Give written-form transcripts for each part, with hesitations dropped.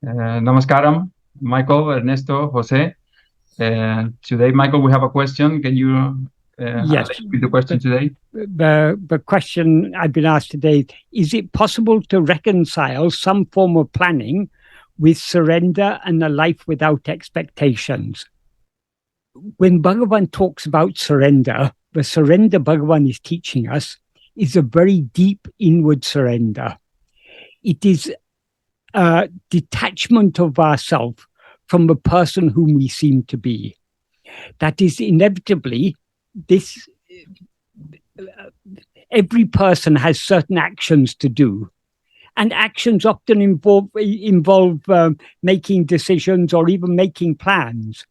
Namaskaram, Michael, Ernesto, José. Today, Michael, we have a question. Can you Yes. with the question today? The question I've been asked today, is it possible to reconcile some form of planning with surrender and a life without expectations? When Bhagavan talks about surrender, the surrender Bhagavan is teaching us is a very deep inward surrender. It is a detachment of ourselves from the person whom we seem to be. That is inevitably this. Every person has certain actions to do, and actions often involve making decisions or even making plans.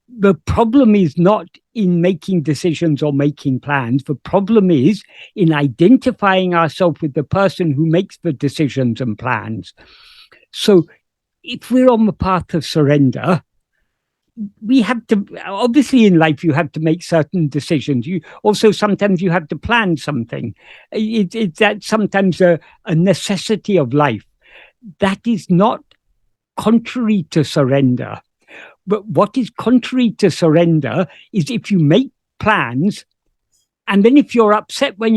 The problem is not in making decisions or making plans. The problem is in identifying ourselves with the person who makes the decisions and plans. So if we're on the path of surrender, we have to, obviously in life you have to make certain decisions. You also sometimes you have to plan something. It's that sometimes a necessity of life. That is not contrary to surrender. But what is contrary to surrender is if you make plans, and then if you're upset when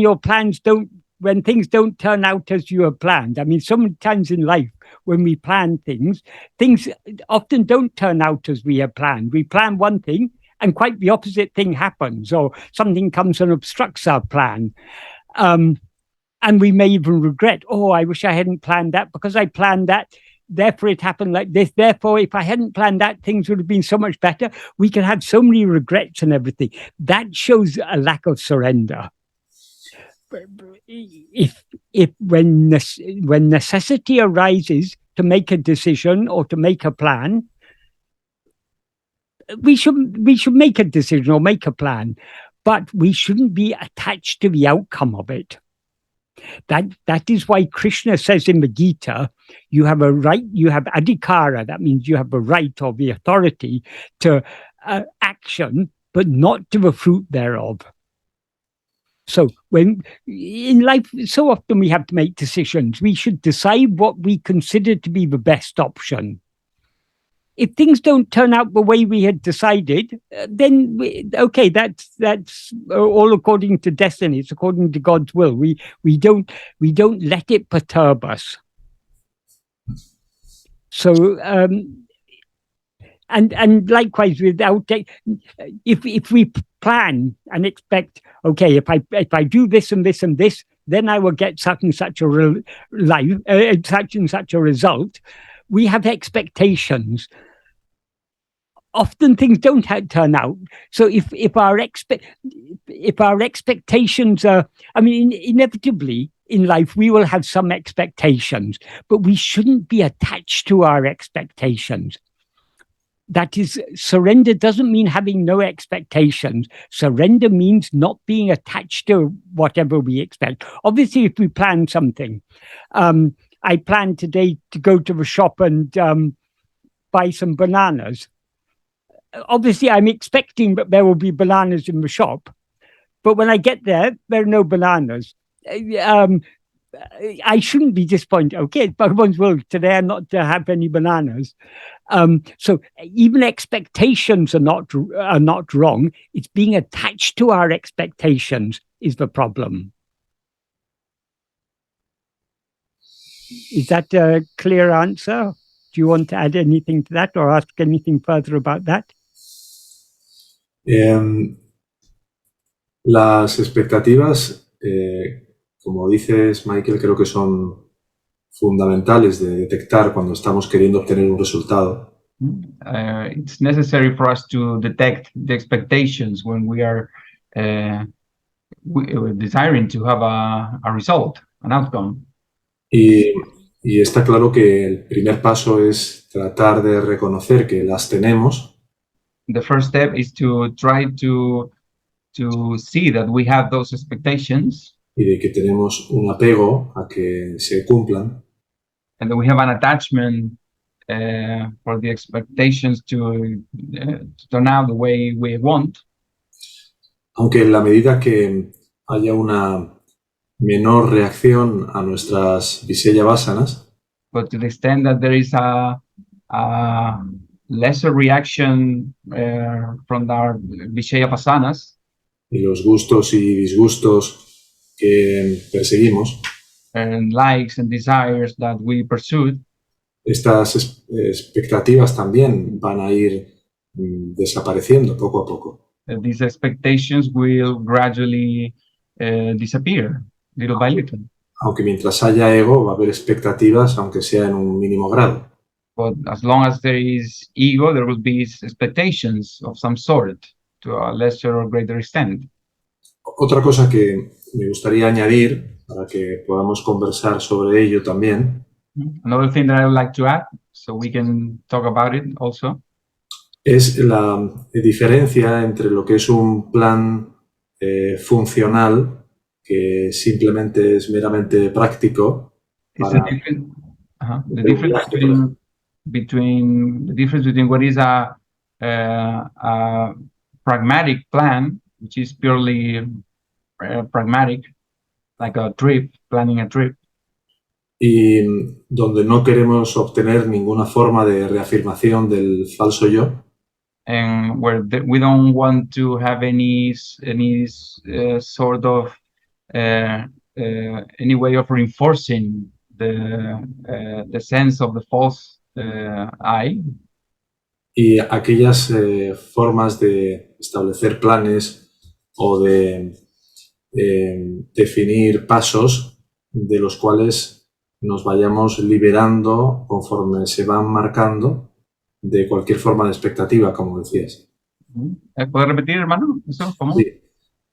when things don't turn out as you have planned. I mean, so many times in life, when we plan things often don't turn out as we have planned. We plan one thing and quite the opposite thing happens, or something comes and obstructs our plan. And we may even regret, oh, I wish I hadn't planned that because I planned that. Therefore, it happened like this. Therefore, if I hadn't planned that, things would have been so much better. We can have so many regrets and everything. That shows a lack of surrender. When necessity arises to make a decision or to make a plan, we should make a decision or make a plan, but we shouldn't be attached to the outcome of it. That is why Krishna says in the Gita, you have a right, you have adhikara, that means you have a right or the authority to action, but not to the fruit thereof. So when in life, so often we have to make decisions. We should decide what we consider to be the best option. If things don't turn out the way we had decided, then okay, that's all according to destiny. It's according to God's will. We don't let it perturb us. So and likewise, if we plan and expect, okay, if I do this and this and this, then I will get such and such a such and such a result. We have expectations. Often things don't turn out. So if our expectations are, I mean, inevitably in life we will have some expectations, but we shouldn't be attached to our expectations. That is, surrender doesn't mean having no expectations. Surrender means not being attached to whatever we expect. Obviously, if we plan something, I planned today to go to the shop and buy some bananas. Obviously, I'm expecting that there will be bananas in the shop, but when I get there, there are no bananas. I shouldn't be disappointed. Okay, it's Bhagavan's will today not to have any bananas. So even expectations are not wrong. It's being attached to our expectations is the problem. Is that a clear answer? Do you want to add anything to that or ask anything further about that? Las expectativas, como dices, Michael, creo que son fundamentales de detectar cuando estamos queriendo obtener un resultado. It's necessary for us to detect the expectations when we are desiring to have a result, an outcome. Y está claro que el primer paso es tratar de reconocer que las tenemos. The first step is to try to see that we have those expectations. Y de que tenemos un apego a que se cumplan. And that we have an attachment for the expectations to turn out the way we want. Aunque en la medida que haya una menor reacción a nuestras Visaya Vasanas, but to the extent that there is a lesser reaction from our Vishaya Pasanas, y los gustos y disgustos que perseguimos, and likes and desires that we pursued, estas expectativas también van a ir desapareciendo poco a poco. these expectations will gradually disappear little by little. Aunque mientras haya ego va a haber expectativas, aunque sea en un mínimo grado. But as long as there is ego, there will be expectations of some sort to a lesser or greater extent. Otra cosa que me gustaría añadir, para que podamos conversar sobre ello también, Another thing that I would like to add, so we can talk about it also, es la diferencia entre lo que es un plan funcional, que simplemente es meramente práctico. is the difference between what is a pragmatic plan, which is purely pragmatic, like a trip, planning a trip, y donde no queremos obtener ninguna forma de reafirmación del falso yo, and where we don't want to have any sort of any way of reinforcing the sense of the false I, y aquellas formas de establecer planes o de definir pasos de los cuales nos vayamos liberando conforme se van marcando de cualquier forma de expectativa, como decías. ¿Puedes repetir, hermano? ¿Eso? ¿Cómo? Sí.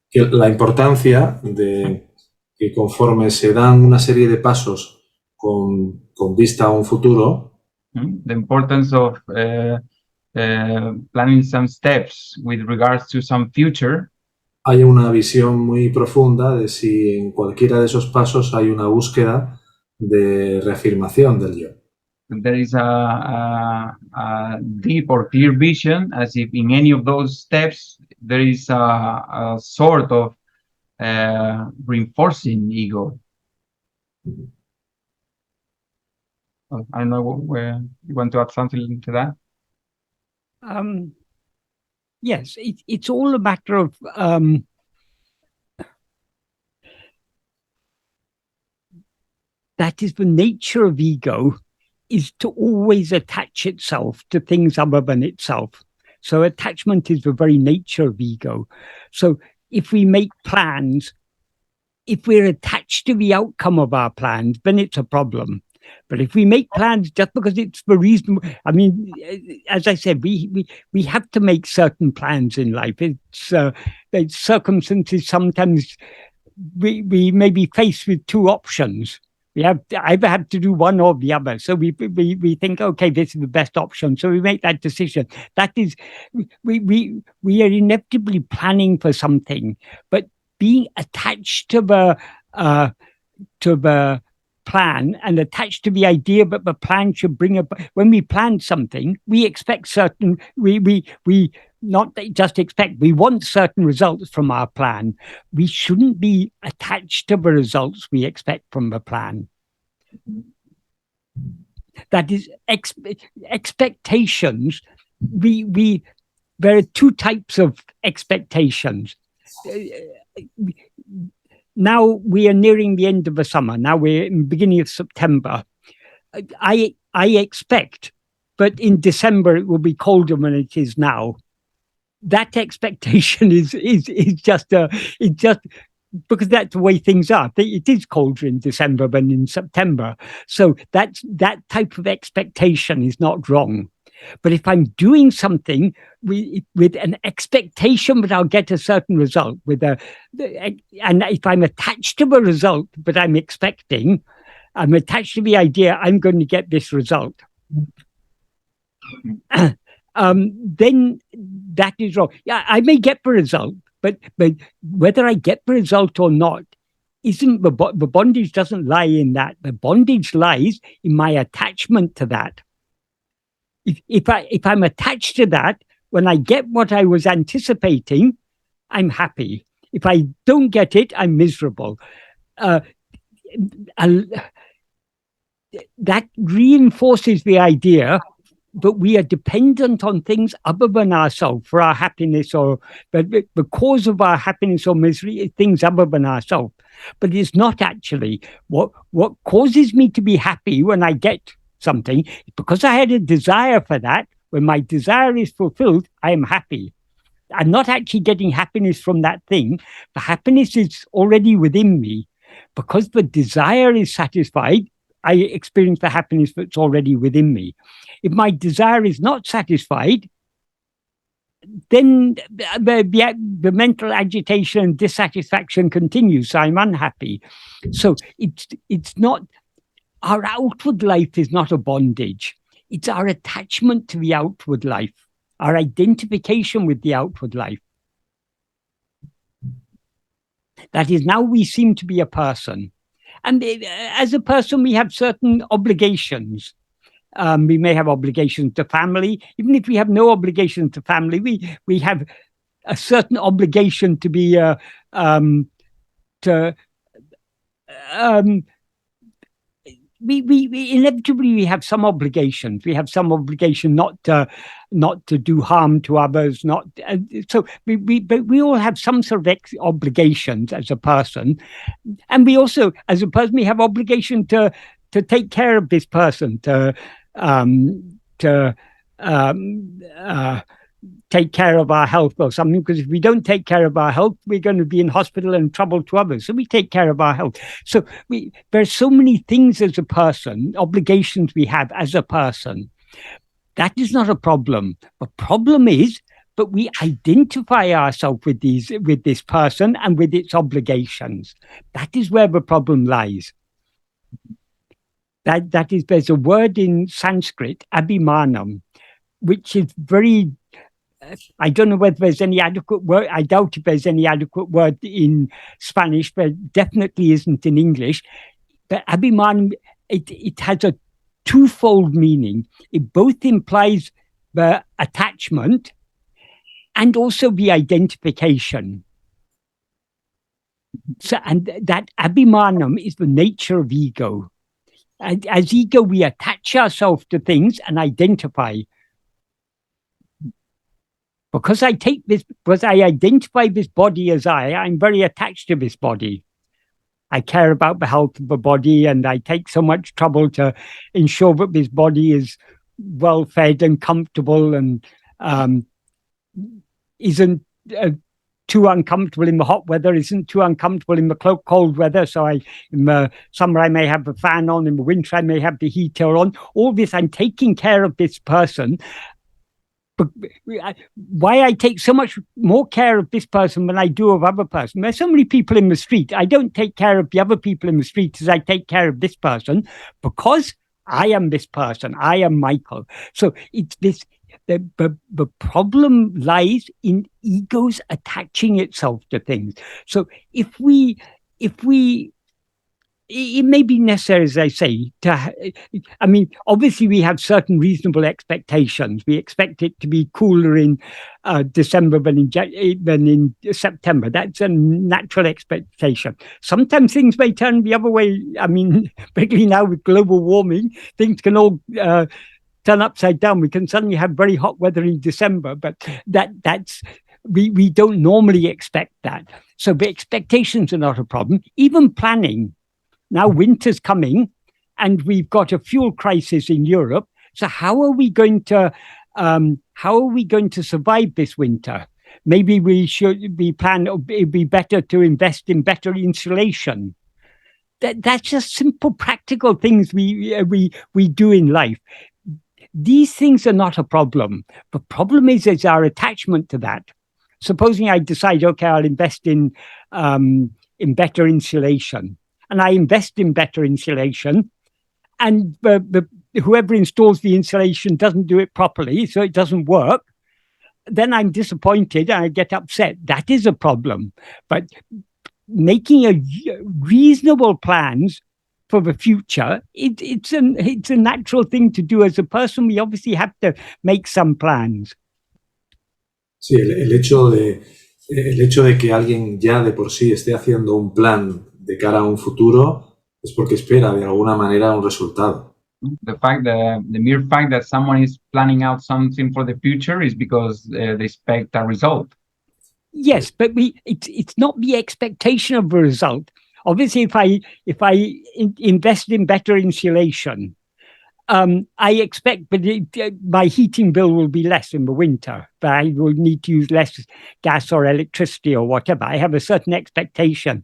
Que la importancia de que conforme se dan una serie de pasos con vista a un futuro, The importance of planning some steps with regards to some future, hay una visión muy profunda de si en cualquiera de esos pasos hay una búsqueda de reafirmación del yo. there is a deep or clear vision, as if in any of those steps there is a sort of reinforcing ego. I don't know where you want to add something to that. Yes, it's all a matter of that is the nature of ego, is to always attach itself to things other than itself. So attachment is the very nature of ego. So if we make plans, if we're attached to the outcome of our plans, then it's a problem. But if we make plans just because it's the reason, I mean, as I said, we have to make certain plans in life. It's circumstances sometimes we may be faced with two options. We have to either have to do one or the other. So we think, okay, this is the best option. So we make that decision. That is, we are inevitably planning for something, but being attached to the plan and attached to the idea that the plan should bring up. When we plan something, we expect certain. We not just expect. We want certain results from our plan. We shouldn't be attached to the results we expect from the plan. That is expectations. There are two types of expectations. Now we are nearing the end of the summer. Now we're in the beginning of September. I expect, but in December it will be colder than it is now. That expectation is just because that's the way things are. It is colder in December than in September. So that type of expectation is not wrong. But if I'm doing something with an expectation that I'll get a certain result, and if I'm attached to the result that I'm expecting, I'm attached to the idea I'm going to get this result, then that is wrong. Yeah, I may get the result, but whether I get the result or not, isn't the bondage doesn't lie in that. The bondage lies in my attachment to that. If I'm attached to that, when I get what I was anticipating, I'm happy. If I don't get it, I'm miserable. that reinforces the idea that we are dependent on things other than ourselves for our happiness, or the cause of our happiness or misery is things other than ourselves. But it's not actually. What causes me to be happy when I get something, because I had a desire for that. When my desire is fulfilled, I am happy. I'm not actually getting happiness from that thing. The happiness is already within me. Because the desire is satisfied, I experience the happiness that's already within me. If my desire is not satisfied, then the mental agitation and dissatisfaction continues. So I'm unhappy. So it's not, our outward life is not a bondage. It's our attachment to the outward life, our identification with the outward life. That is, now we seem to be a person. And as a person, we have certain obligations. We may have obligations to family. Even if we have no obligation to family, we have a certain obligation to be we inevitably we have some obligations. We have some obligation not to do harm to others. So we all have some sort of obligations as a person, and we also, as a person, we have obligation to take care of this person, to take care of our health or something, because if we don't take care of our health, we're going to be in hospital and trouble to others. So we take care of our health. So there are so many things as a person, obligations we have as a person. That is not a problem. The problem is that we identify ourselves with this person and with its obligations. That is where the problem lies. That is, there's a word in Sanskrit, abhimanam, which is very, I don't know whether there's any adequate word. I doubt if there's any adequate word in Spanish, but definitely isn't in English. But abhimanam, it has a twofold meaning. It both implies the attachment and also the identification. So, and that abhimanam is the nature of ego. And as ego, we attach ourselves to things and identify. Because I identify this body as I'm very attached to this body. I care about the health of the body, and I take so much trouble to ensure that this body is well fed and comfortable and isn't too uncomfortable in the hot weather, isn't too uncomfortable in the cold weather. So in the summer, I may have the fan on. In the winter, I may have the heater on. All this, I'm taking care of this person. But why I take so much more care of this person than I do of other person? There's so many people in the street. I don't take care of the other people in the street as I take care of this person, because I am this person. I am Michael. So it's this. The problem lies in ego's attaching itself to things. So if we it may be necessary, as I say, I mean, obviously we have certain reasonable expectations. We expect it to be cooler in December than in September. That's a natural expectation. Sometimes things may turn the other way. I mean, particularly now with global warming, things can all turn upside down. We can suddenly have very hot weather in December, but we don't normally expect that. So the expectations are not a problem. Even planning. Now winter's coming, and we've got a fuel crisis in Europe. So how are we going to survive this winter? Maybe we should it'd be better to invest in better insulation. That's just simple practical things we do in life. These things are not a problem. The problem is our attachment to that. Supposing I decide, okay, I'll invest in better insulation. And I invest in better insulation, and whoever installs the insulation doesn't do it properly, so it doesn't work. Then I'm disappointed and I get upset. That is a problem. But making reasonable plans for the future, it's a natural thing to do. As a person, we obviously have to make some plans. Sí, el hecho de que alguien ya de por sí esté haciendo un plan de cara a un futuro es porque espera de alguna manera un resultado. The mere fact that someone is planning out something for the future is because they expect a result. Yes, but it's not the expectation of a result. Obviously, if I invest in better insulation, I expect, but my heating bill will be less in the winter, but I will need to use less gas or electricity or whatever. I have a certain expectation.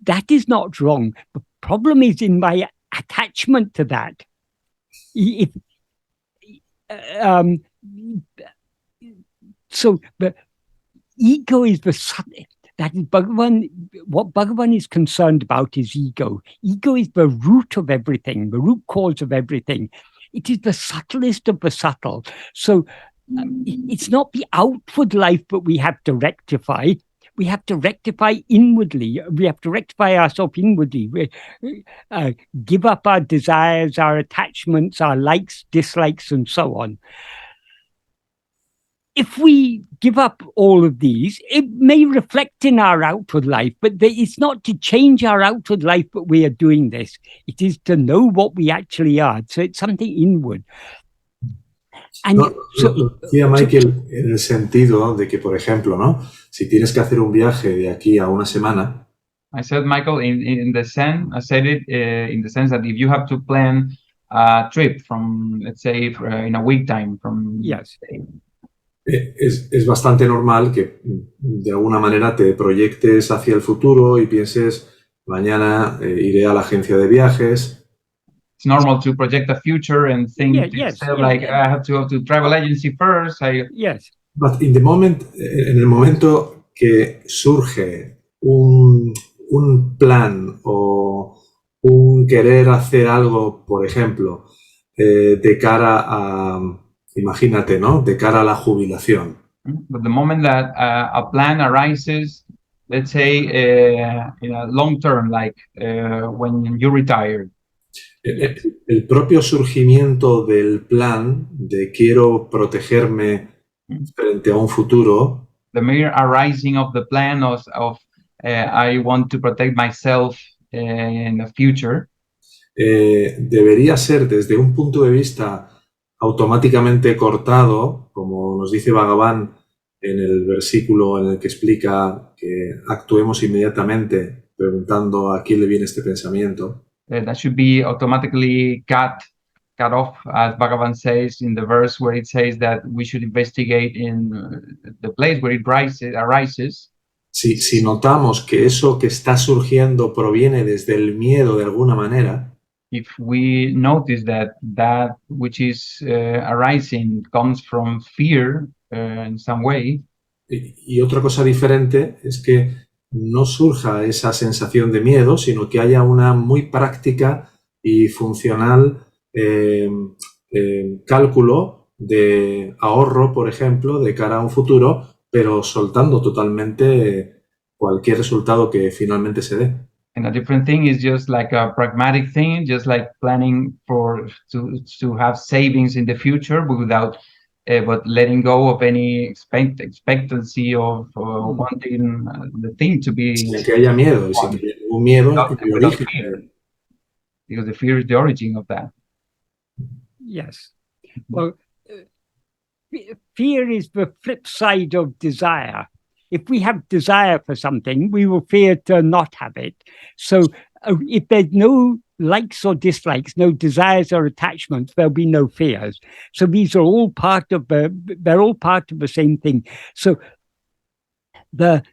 That is not wrong. The problem is in my attachment to that. So the ego is that is Bhagavan. What Bhagavan is concerned about is ego. Ego is the root of everything, the root cause of everything. It is the subtlest of the subtle. So it's not the outward life that we have to rectify. We have to rectify inwardly. We have to rectify ourselves inwardly. Give up our desires, our attachments, our likes, dislikes, and so on. If we give up all of these, it may reflect in our outward life, but it's not to change our outward life that we are doing this. It is to know what we actually are. So it's something inward. And lo decía Michael en el sentido de que, por ejemplo, ¿no? Si tienes que hacer un viaje de aquí a una semana. I said, Michael, in the sense, I said it in the sense that if you have to plan a trip from, let's say, in a week time from. Yes. Es bastante normal que de alguna manera te proyectes hacia el futuro y pienses, mañana iré a la agencia de viajes. It's normal to project a future and think I have to go to travel agency first. Yes. But in the moment, en el momento que surge un plan o un querer hacer algo, por ejemplo, de cara a... Imagínate, ¿no? De cara a la jubilación. But the moment that a plan arises, let's say in a long term, like when you retire. El propio surgimiento del plan de quiero protegerme frente a un futuro. The mere arising of the plan of I want to protect myself in the future. Debería ser desde un punto de vista automáticamente cortado, como nos dice Bhagavan en el versículo en el que explica que actuemos inmediatamente preguntando a quién le viene este pensamiento. That should be automatically cut off, as Bhagavan says in the verse where it says that we should investigate in the place where it arises. Si notamos que eso que está surgiendo proviene desde el miedo de alguna manera, if we notice that which is arising comes from fear in some way. Y otra cosa diferente es que no surja esa sensación de miedo, sino que haya una muy práctica y funcional cálculo de ahorro, por ejemplo, de cara a un futuro, pero soltando totalmente cualquier resultado que finalmente se dé. And a different thing is just like a pragmatic thing, just like planning to have savings in the future without but letting go of any expectancy of wanting the thing to be. Sin que haya miedo, sin que un miedo because the fear is the origin of that. Yes. Well, fear is the flip side of desire. If we have desire for something, we will fear to not have it. So if there's no likes or dislikes, no desires or attachments, there'll be no fears. So these are all part of they're all part of the same thing. So the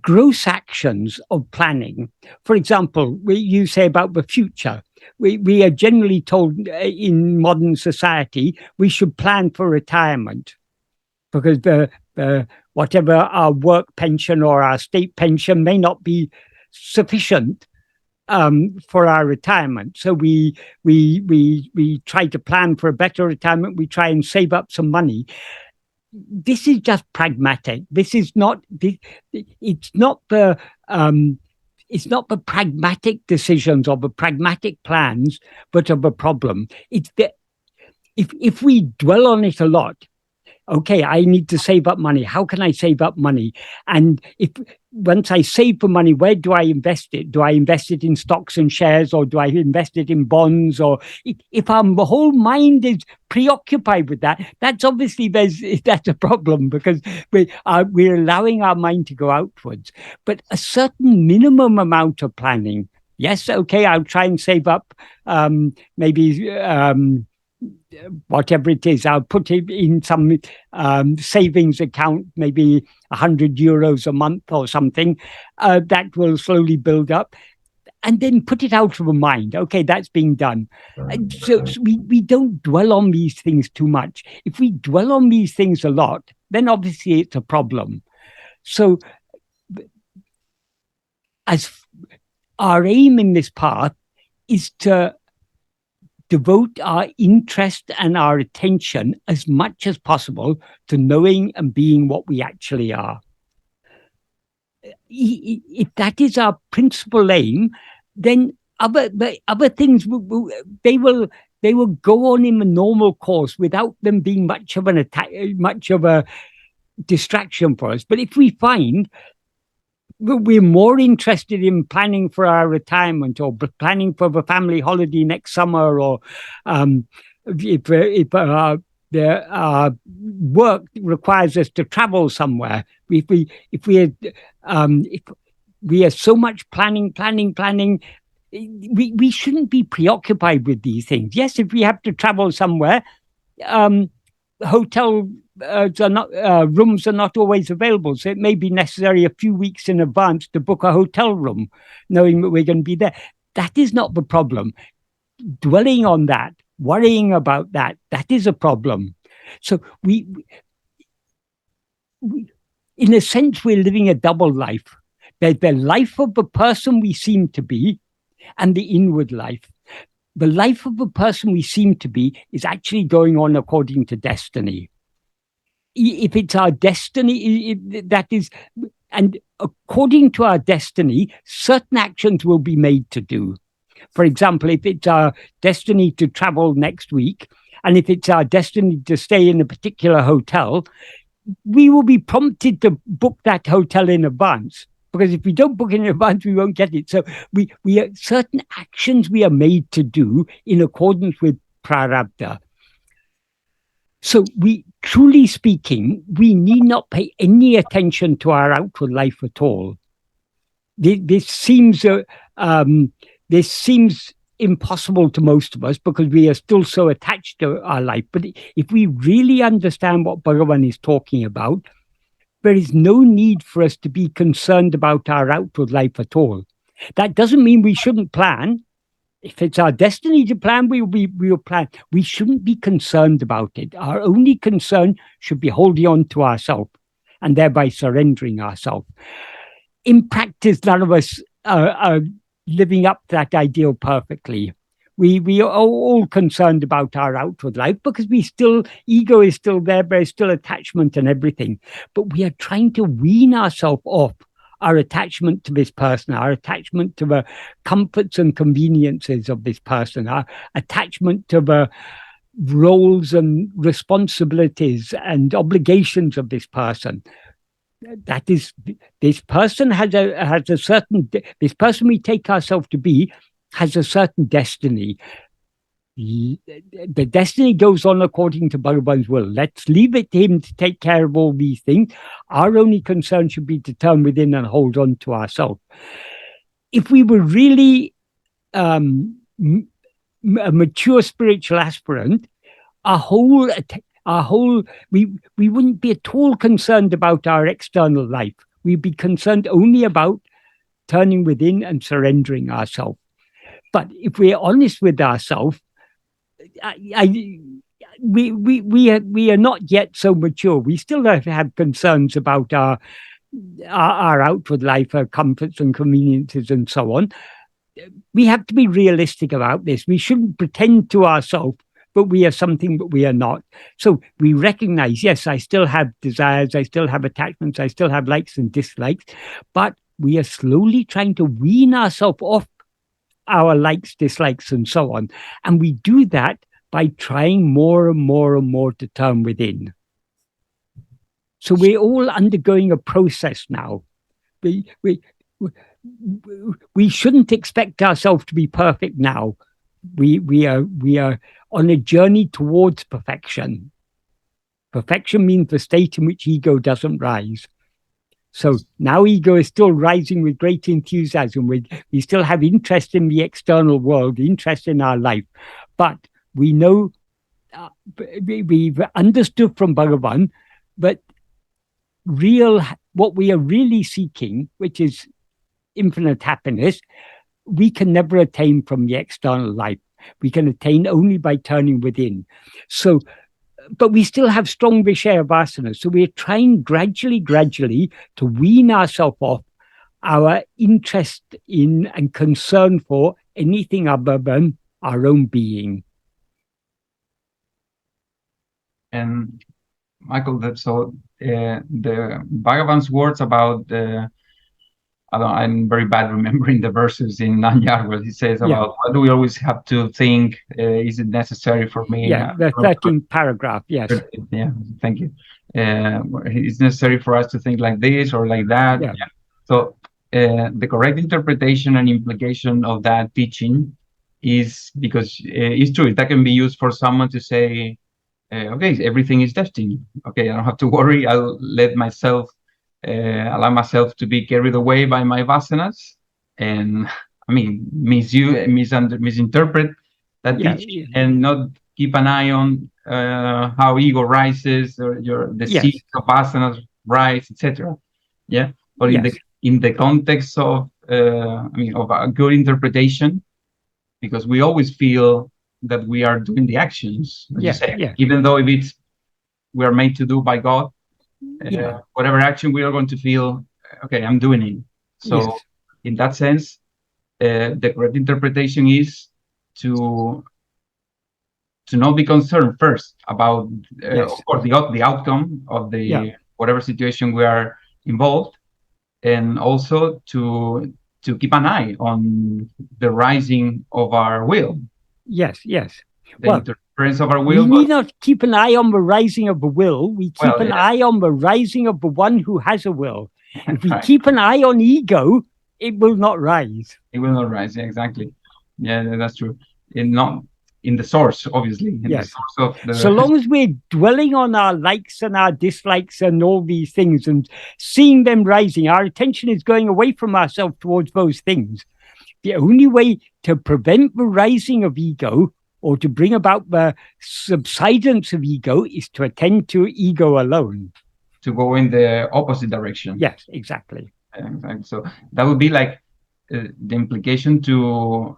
gross actions of planning, for example, you say about the future, we are generally told in modern society, we should plan for retirement because whatever our work pension or our state pension may not be sufficient for our retirement. So we try to plan for a better retirement. We try and save up some money. This is just pragmatic. This is not. It's not the pragmatic decisions or the pragmatic plans, but of a problem. It's if we dwell on it a lot, okay, I need to save up money. How can I save up money? And if once I save for money, where do I invest it? Do I invest it in stocks and shares, or do I invest it in bonds? Or if our whole mind is preoccupied with that, that's obviously that's a problem, because we're allowing our mind to go outwards. But a certain minimum amount of planning. Yes, okay, I'll try and save up maybe whatever it is. I'll put it in some savings account, maybe €100 a month or something. That will slowly build up. And then put it out of the mind. Okay, that's being done. So we don't dwell on these things too much. If we dwell on these things a lot, then obviously it's a problem. So as our aim in this path is to devote our interest and our attention as much as possible to knowing and being what we actually are. If that is our principal aim, then other things they will go on in the normal course without them being much of a distraction for us. But if we find we're more interested in planning for our retirement, or planning for the family holiday next summer, or if the work requires us to travel somewhere, if we are so much planning, we shouldn't be preoccupied with these things. Yes, if we have to travel somewhere, hotel rooms are not always available, so it may be necessary a few weeks in advance to book a hotel room, knowing that we're going to be there. That is not the problem. Dwelling on that, worrying about that is a problem. So we in a sense, we're living a double life. There's the life of the person we seem to be, and the inward life. The life of the person we seem to be is actually going on according to destiny. If it's our destiny, that is, and according to our destiny, certain actions will be made to do. For example, if it's our destiny to travel next week, and if it's our destiny to stay in a particular hotel, we will be prompted to book that hotel in advance. Because if we don't book it in advance, we won't get it. So we certain actions we are made to do in accordance with prarabdha. So truly speaking, we need not pay any attention to our outward life at all. This seems impossible to most of us, because we are still so attached to our life. But if we really understand what Bhagavan is talking about, there is no need for us to be concerned about our outward life at all. That doesn't mean we shouldn't plan. If it's our destiny to plan, we will plan. We shouldn't be concerned about it. Our only concern should be holding on to ourselves, and thereby surrendering ourselves. In practice, none of us are living up to that ideal perfectly. We are all concerned about our outward life, because ego is still there, there's still attachment and everything. But we are trying to wean ourselves off our attachment to this person, our attachment to the comforts and conveniences of this person, our attachment to the roles and responsibilities and obligations of this person. That is, this person has a certain, this person we take ourselves to be has a certain destiny. The destiny goes on according to Bhagavan's will. Let's leave it to him to take care of all these things. Our only concern should be to turn within and hold on to ourselves. If we were really a mature spiritual aspirant, we wouldn't be at all concerned about our external life. We'd be concerned only about turning within and surrendering ourselves. But if we're honest with ourselves, we are not yet so mature. We still have concerns about our outward life, our comforts and conveniences and so on. We have to be realistic about this. We shouldn't pretend to ourselves but we are something but we are not. So we recognize, yes, I still have desires, I still have attachments, I still have likes and dislikes, but we are slowly trying to wean ourselves off our likes, dislikes, and so on. And we do that by trying more and more and more to turn within. So we're all undergoing a process now. We shouldn't expect ourselves to be perfect now. We are on a journey towards perfection. Perfection means the state in which ego doesn't rise. So now ego is still rising with great enthusiasm. We still have interest in the external world, interest in our life. But we know, we've understood from Bhagavan that what we are really seeking, which is infinite happiness, we can never attain from the external life. We can attain only by turning within. So, but we still have strong Vishaya vasanas. So we're trying gradually to wean ourselves off our interest in and concern for anything other than our own being. And Michael, so the Bhagavan's words about I'm very bad remembering the verses in Nanyar where he says about why do we always have to think? Is it necessary for me? Yeah, the 13th paragraph. Yes. Yeah, thank you. It's necessary for us to think like this or like that. Yeah. So the correct interpretation and implication of that teaching is because it's true. That can be used for someone to say, okay, everything is destiny. Okay, I don't have to worry. I'll let myself allow myself to be carried away by my vasanas, and I mean misinterpret that teaching and not keep an eye on how ego rises or the seeds of vasanas rise, etc. Yeah, but in the context of of a good interpretation, because we always feel that we are doing the actions, as you say, even though if it's we are made to do by God. Whatever action we are going to feel, okay, I'm doing it. So in that sense, the correct interpretation is to not be concerned first about, of course, the outcome of the whatever situation we are involved, and also to keep an eye on the rising of our will. Yes. The interference of our will. We need not keep an eye on the rising of the will. We keep an eye on the rising of the one who has a will. If we keep an eye on ego, it will not rise. It will not rise, exactly. Yeah, that's true. Not in the source, obviously. In the source of the... So long as we're dwelling on our likes and our dislikes and all these things and seeing them rising, our attention is going away from ourselves towards those things. The only way to prevent the rising of ego or to bring about the subsidence of ego is to attend to ego alone. To go in the opposite direction. Yes, exactly. So that would be like the implication to,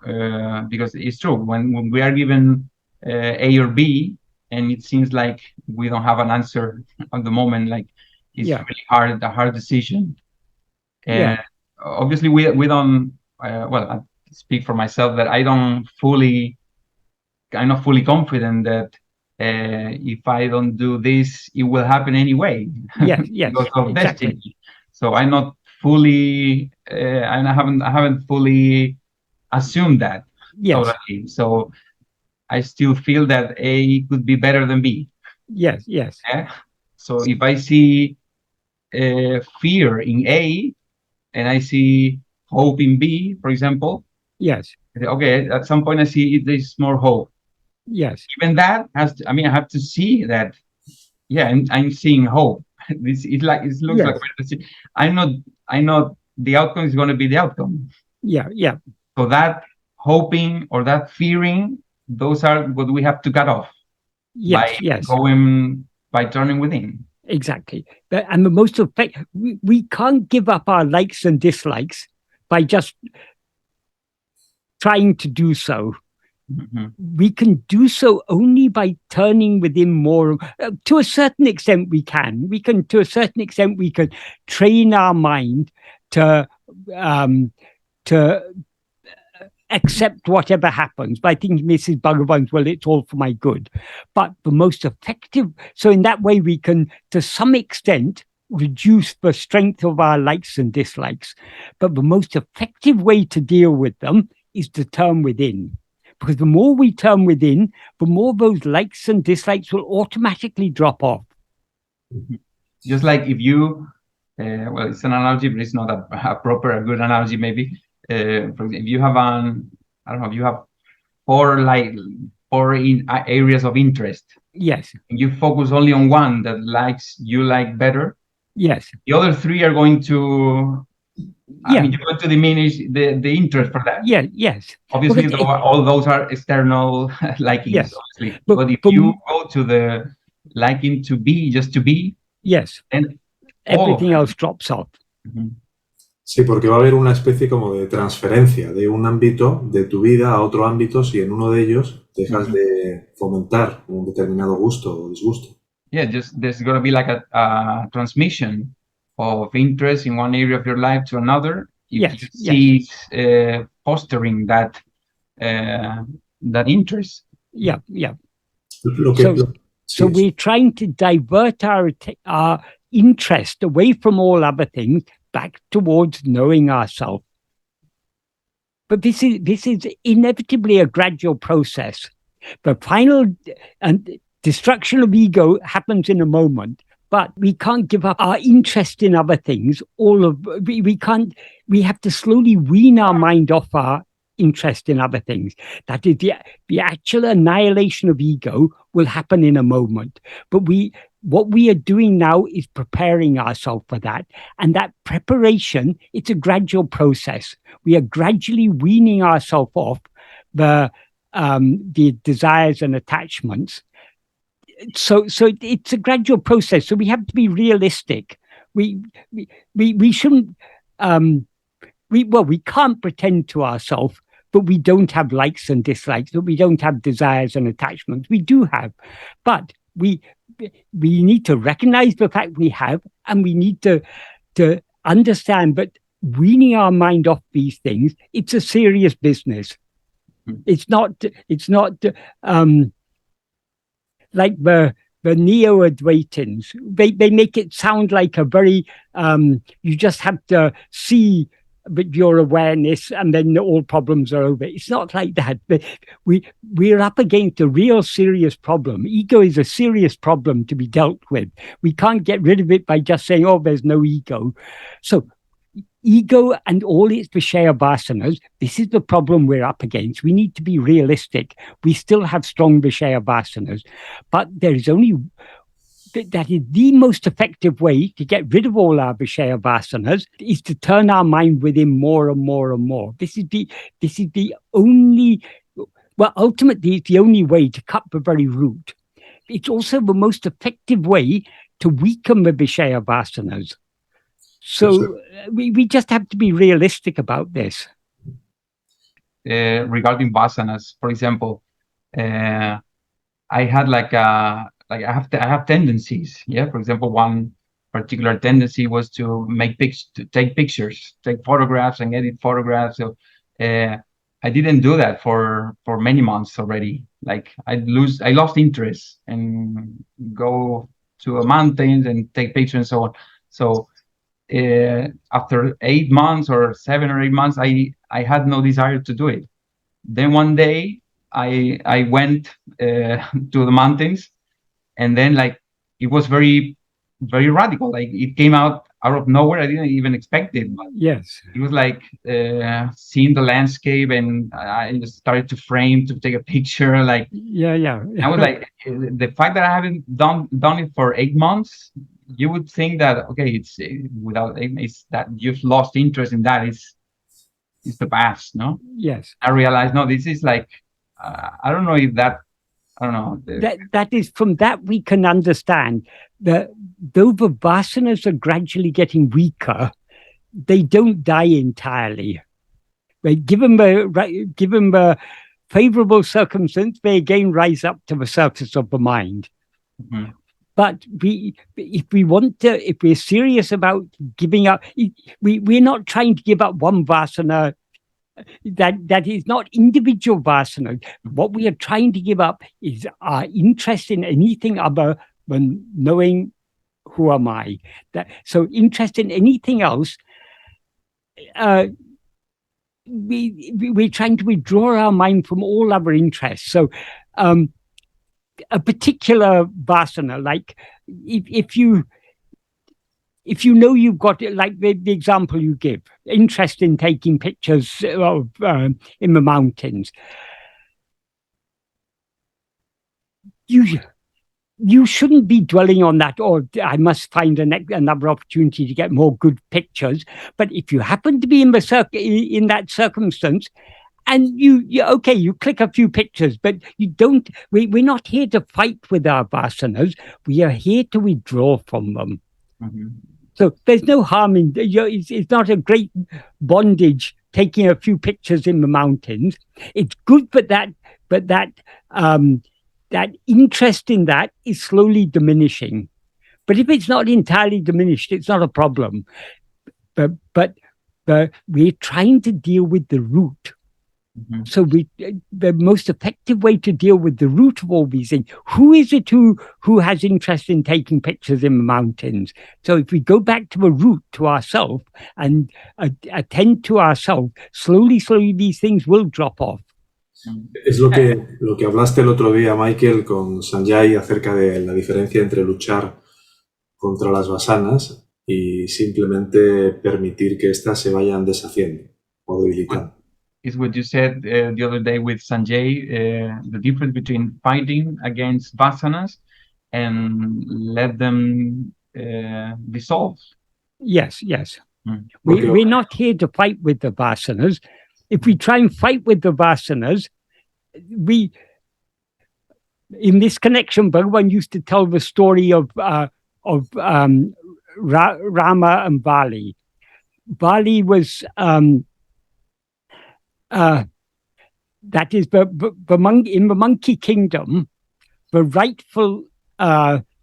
because it's true, when we are given A or B, and it seems like we don't have an answer at the moment, like it's really a hard decision. And obviously we don't, well, I speak for myself that I'm not fully confident that if I don't do this, it will happen anyway. Yes, because of destiny. So I'm not fully, I haven't fully assumed that. Totally. So I still feel that A could be better than B. Yes. So if I see fear in A and I see hope in B, for example. Yes. Okay, at some point I see there's more hope. Yes. Even that has to, I have to see that. Yeah, I'm seeing hope. It looks like I know the outcome is going to be the outcome. Yeah. So that hoping or that fearing, those are what we have to cut off. By turning within. Exactly. And the most effective, we can't give up our likes and dislikes by just trying to do so. Mm-hmm. We can do so only by turning within more. To a certain extent, we can. To a certain extent, we can train our mind to accept whatever happens by thinking this is Bhagavan's will, it's all for my good. But the most effective, so in that way we can, to some extent, reduce the strength of our likes and dislikes. But the most effective way to deal with them is to turn within. Because the more we turn within, the more those likes and dislikes will automatically drop off. Mm-hmm. Just like if you, well, it's an analogy, but it's not a good analogy, maybe. For example, if you have I don't know, if you have four areas of interest, Yes. and you focus only on one that you like better, Yes. the other three are going to, I Yeah. mean, you're going to diminish the interest for that. Yeah. Yes. Obviously, Because all those are external likings, yes. obviously. But, But if but you go to the liking to be, just to be, yes, then all of everything else drops off. them. Sí, porque va a haber una especie como de transferencia de un ámbito de tu vida a otro ámbito si en uno de ellos dejas de fomentar un determinado gusto o disgusto. Yeah, just there's going to be like a transmission of interest in one area of your life to another if Yes, you yes. see fostering that interest. Yeah, yeah. Lo que, So, lo- so sí, we're trying to divert our interest away from all other things back towards knowing ourselves. But this is inevitably a gradual process. The final destruction of ego happens in a moment, but we can't give up our interest in other things. We have to slowly wean our mind off our interest in other things. That is the actual annihilation of ego will happen in a moment. But what we are doing now is preparing ourselves for that. And that preparation, it's a gradual process. We are gradually weaning ourselves off the desires and attachments. So it's a gradual process. So we have to be realistic. We shouldn't. We can't pretend to ourselves, but we don't have likes and dislikes. That we don't have desires and attachments. We do have, but we need to recognize the fact we have, and we need to understand that weaning our mind off these things, it's a serious business. It's not like the neo-Advaitins. They make it sound like a very you just have to see your awareness and then all problems are over. It's not like that. We're up against a real serious problem. Ego is a serious problem to be dealt with. We can't get rid of it by just saying, oh, there's no ego. So ego and all its Vishaya vasanas, this is the problem we're up against. We need to be realistic. We still have strong Vishaya vasanas, but there is only that is the most effective way to get rid of all our Vishaya vasanas is to turn our mind within more and more and more. This is the only, well, ultimately it's the only way to cut the very root. It's also the most effective way to weaken the Vishaya vasanas. So we just have to be realistic about this. Regarding vasanas, for example, I had I have tendencies. Yeah, for example, one particular tendency was to take pictures, take photographs, and edit photographs. So I didn't do that for many months already. Like I lost interest and go to a mountains and take pictures and so on. So after 8 months or 7 or 8 months, I had no desire to do it. Then one day I went to the mountains, and then it was very, very radical. Like it came out of nowhere. I didn't even expect it. Yes. It was like seeing the landscape, and I just started to frame to take a picture. Like yeah. I was like, the fact that I haven't done it for 8 months, you would think that okay, it's that you've lost interest in that. It's the past, no? Yes. I realized no, this is like I don't know if that I don't know. That is from that we can understand that though the vasanas are gradually getting weaker, they don't die entirely. Right? Given the favorable circumstance, they again rise up to the surface of the mind. Mm-hmm. But if we're serious about giving up, we're not trying to give up one vasana. That is not individual vasana. What we are trying to give up is our interest in anything other than knowing who am I. So interest in anything else, we're trying to withdraw our mind from all other interests. So a particular vasana, like if you if you know you've got it, like the example you give, interest in taking pictures of in the mountains, you shouldn't be dwelling on that, or I must find another opportunity to get more good pictures. But if you happen to be in that circumstance, and you click a few pictures, but you don't. We're not here to fight with our vasanas. We are here to withdraw from them. Mm-hmm. So there's no harm in. It's not a great bondage taking a few pictures in the mountains. It's good, but that interest in that is slowly diminishing. But if it's not entirely diminished, it's not a problem. But we're trying to deal with the root. Mm-hmm. So the most effective way to deal with the root of all these things, who is it who has interest in taking pictures in the mountains? So if we go back to the root, to ourselves, and attend to ourselves, slowly these things will drop off. Es lo que hablaste el otro día, Michael, con Sanjay acerca de la diferencia entre luchar contra las vasanas y simplemente permitir que éstas se vayan deshaciendo o debilitando. Is what you said the other day with Sanjay, the difference between fighting against vasanas and let them dissolve. Yes. We're not here to fight with the vasanas. If we try and fight with the vasanas, in this connection, Bhagavan used to tell the story of Rama and Bali. Bali was that is in the monkey kingdom, the rightful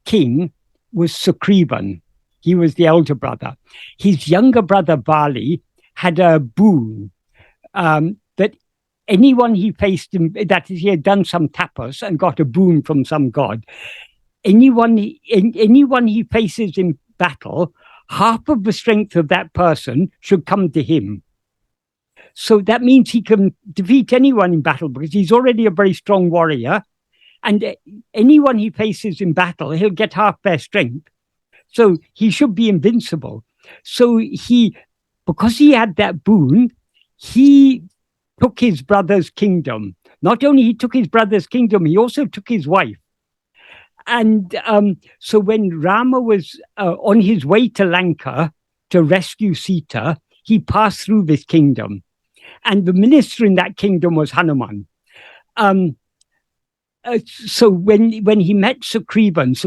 king was Sugrivan. He was the elder brother. His younger brother Bali had a boon that anyone he faced, that is, he had done some tapas and got a boon from some god. Anyone he faces in battle, half of the strength of that person should come to him. So that means he can defeat anyone in battle because he's already a very strong warrior. And anyone he faces in battle, he'll get half their strength. So he should be invincible. So because he had that boon, he took his brother's kingdom. Not only he took his brother's kingdom, he also took his wife. And so when Rama was on his way to Lanka to rescue Sita, he passed through this kingdom. And the minister in that kingdom was Hanuman. So when he met Sugrivan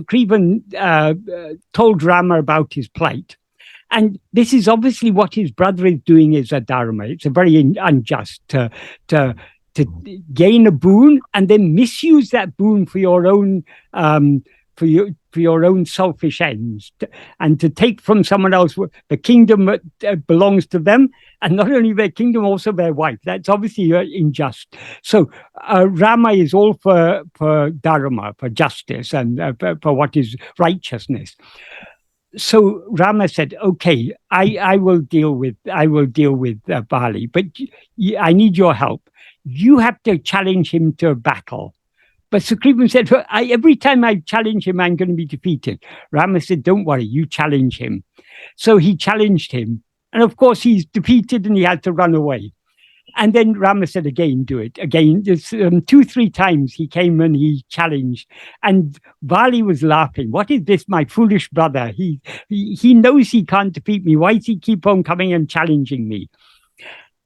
told Rama about his plight. And this is obviously what his brother is doing is a dharma. It's a very unjust to gain a boon and then misuse that boon for your own for your own selfish ends, and to take from someone else the kingdom that belongs to them, and not only their kingdom, also their wife. That's obviously unjust. So Rama is all for dharma, for justice, and for what is righteousness. So Rama said, "Okay, I will deal with Bali, but I need your help. You have to challenge him to a battle." But Sugrivan said, "Every time I challenge him, I'm going to be defeated." Rama said, "Don't worry, you challenge him." So he challenged him, and of course he's defeated, and he had to run away. And then Rama said, "Again, do it again." 2-3 times he came and he challenged, and Bali was laughing. "What is this, my foolish brother? He knows he can't defeat me. Why does he keep on coming and challenging me?"